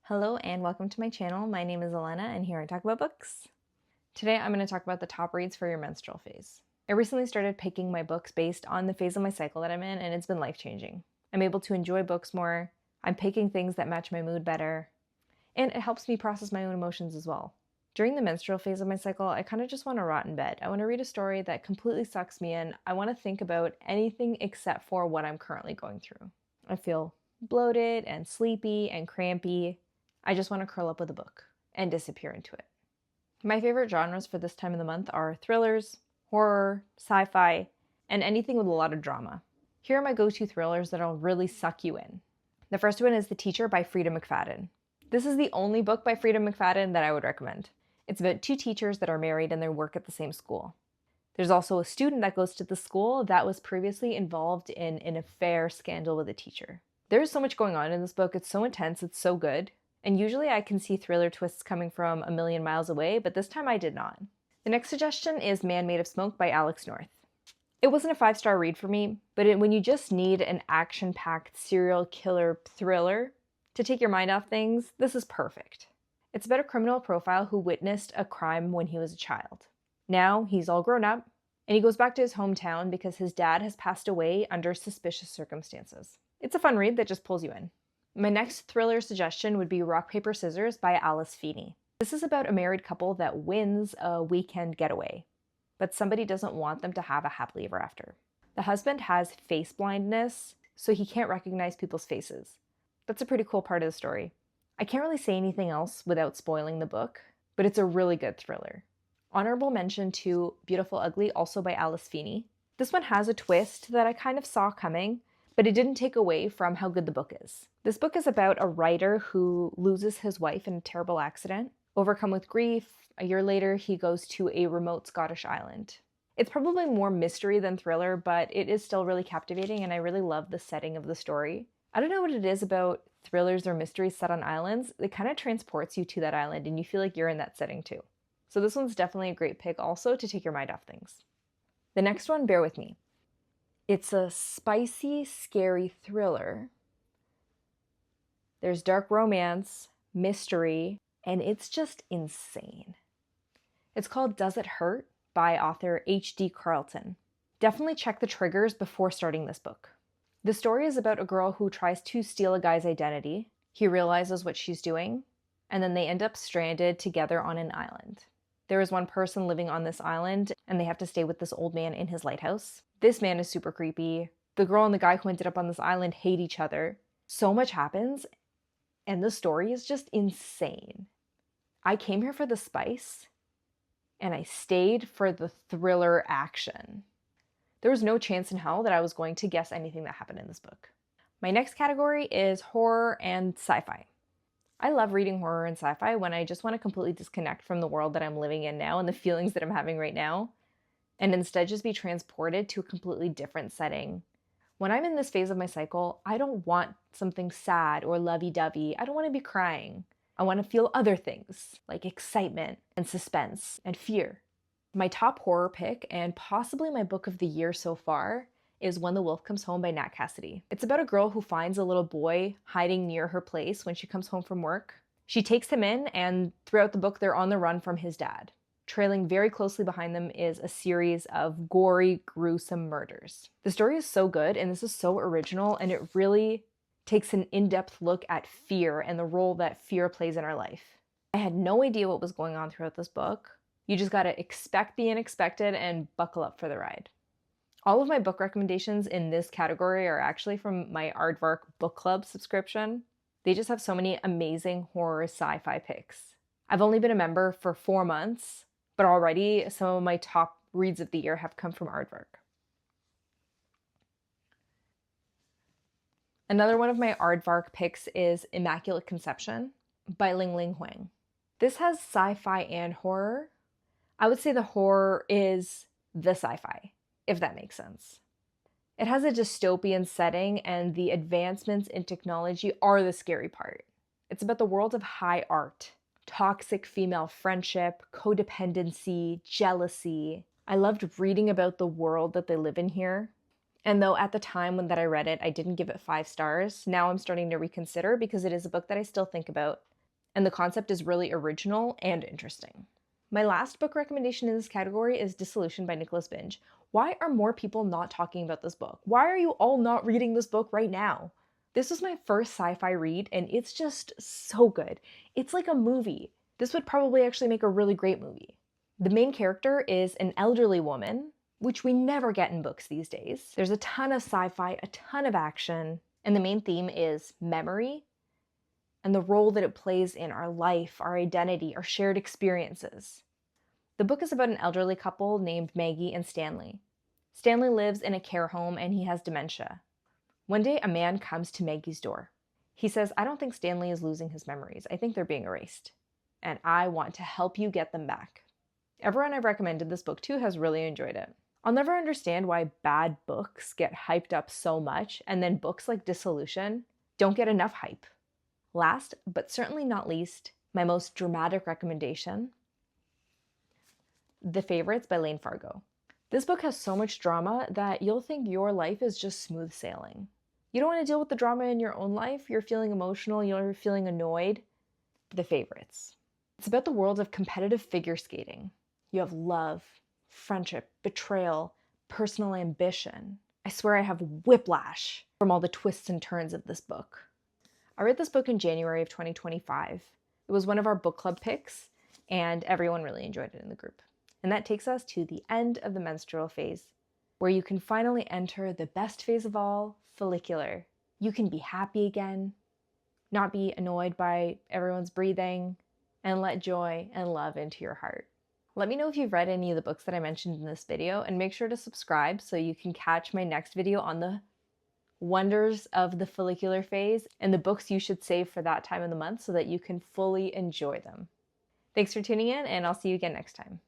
Hello and welcome to my channel. My name is Elena and here I talk about books. Today I'm going to talk about the top reads for your menstrual phase. I recently started picking my books based on the phase of my cycle that I'm in, and it's been life-changing. I'm able to enjoy books more, I'm picking things that match my mood better, and it helps me process my own emotions as well. During the menstrual phase of my cycle, I kind of just want to rot in bed. I want to read a story that completely sucks me in. I want to think about anything except for what I'm currently going through. I feel bloated and sleepy and crampy. I just want to curl up with a book and disappear into it. My favorite genres for this time of the month are thrillers, horror, sci-fi, and anything with a lot of drama. Here are my go-to thrillers that'll really suck you in. The first one is The Teacher by Freida McFadden. This is the only book by Freida McFadden that I would recommend. It's about two teachers that are married and they work at the same school. There's also a student that goes to the school that was previously involved in an affair scandal with a teacher. There's so much going on in this book. It's so intense. It's so good. And usually I can see thriller twists coming from a million miles away, but this time I did not. The next suggestion is Man Made of Smoke by Alex North. It wasn't a 5-star read for me, but when you just need an action-packed serial killer thriller to take your mind off things, this is perfect. It's about a criminal profile who witnessed a crime when he was a child. Now he's all grown up, and he goes back to his hometown because his dad has passed away under suspicious circumstances. It's a fun read that just pulls you in. My next thriller suggestion would be Rock, Paper, Scissors by Alice Feeney. This is about a married couple that wins a weekend getaway, but somebody doesn't want them to have a happily ever after. The husband has face blindness, so he can't recognize people's faces. That's a pretty cool part of the story. I can't really say anything else without spoiling the book, but it's a really good thriller. Honorable mention to Beautiful Ugly, also by Alice Feeney. This one has a twist that I kind of saw coming, but it didn't take away from how good the book is. This book is about a writer who loses his wife in a terrible accident. Overcome with grief, a year later he goes to a remote Scottish island. It's probably more mystery than thriller, but it is still really captivating and I really love the setting of the story. I don't know what it is about thrillers or mysteries set on islands. It kind of transports you to that island and you feel like you're in that setting too. So this one's definitely a great pick also to take your mind off things. The next one, bear with me. It's a spicy, scary thriller. There's dark romance, mystery, and it's just insane. It's called Does It Hurt by author H.D. Carlton. Definitely check the triggers before starting this book. The story is about a girl who tries to steal a guy's identity. He realizes what she's doing, and then they end up stranded together on an island. There is one person living on this island, and they have to stay with this old man in his lighthouse. This man is super creepy. The girl and the guy who ended up on this island hate each other. So much happens, and the story is just insane. I came here for the spice, and I stayed for the thriller action. There was no chance in hell that I was going to guess anything that happened in this book. My next category is horror and sci-fi. I love reading horror and sci-fi when I just want to completely disconnect from the world that I'm living in now and the feelings that I'm having right now, and instead just be transported to a completely different setting. When I'm in this phase of my cycle, I don't want something sad or lovey-dovey. I don't want to be crying. I want to feel other things like excitement and suspense and fear. My top horror pick, and possibly my book of the year so far, is When the Wolf Comes Home by Cassidy. It's about a girl who finds a little boy hiding near her place when she comes home from work. She takes him in, and throughout the book, they're on the run from his dad. Trailing very closely behind them is a series of gory, gruesome murders. The story is so good, and this is so original, and it really takes an in-depth look at fear and the role that fear plays in our life. I had no idea what was going on throughout this book. You just gotta expect the unexpected and buckle up for the ride. All of my book recommendations in this category are actually from my Aardvark book club subscription. They just have so many amazing horror sci-fi picks. I've only been a member for 4 months, but already some of my top reads of the year have come from Aardvark. Another one of my Aardvark picks is Immaculate Conception by Ling Huang. This has sci-fi and horror. I would say the horror is the sci-fi, if that makes sense. It has a dystopian setting, and the advancements in technology are the scary part. It's about the world of high art, toxic female friendship, codependency, jealousy. I loved reading about the world that they live in here. And though at the time that I read it, I didn't give it 5 stars, now I'm starting to reconsider because it is a book that I still think about and the concept is really original and interesting. My last book recommendation in this category is Dissolution by Binge. Why are more people not talking about this book? Why are you all not reading this book right now? This was my first sci-fi read, and it's just so good. It's like a movie. This would probably actually make a really great movie. The main character is an elderly woman, which we never get in books these days. There's a ton of sci-fi, a ton of action, and the main theme is memory and the role that it plays in our life, our identity, our shared experiences. The book is about an elderly couple named Maggie and Stanley. Stanley lives in a care home and he has dementia. One day, a man comes to Maggie's door. He says, "I don't think Stanley is losing his memories. I think they're being erased. And I want to help you get them back." Everyone I've recommended this book to has really enjoyed it. I'll never understand why bad books get hyped up so much, and then books like Dissolution don't get enough hype. Last, but certainly not least, my most dramatic recommendation, The Favorites by Ling Fargo. This book has so much drama that you'll think your life is just smooth sailing. You don't want to deal with the drama in your own life. You're feeling emotional, you're feeling annoyed. The Favorites. It's about the world of competitive figure skating. You have love, friendship, betrayal, personal ambition. I swear I have whiplash from all the twists and turns of this book. I read this book in January of 2025. It was one of our book club picks, and everyone really enjoyed it in the group. And that takes us to the end of the menstrual phase, where you can finally enter the best phase of all, follicular. You can be happy again, not be annoyed by everyone's breathing, and let joy and love into your heart. Let me know if you've read any of the books that I mentioned in this video, and make sure to subscribe so you can catch my next video on the wonders of the follicular phase and the books you should save for that time of the month so that you can fully enjoy them. Thanks for tuning in, and I'll see you again next time.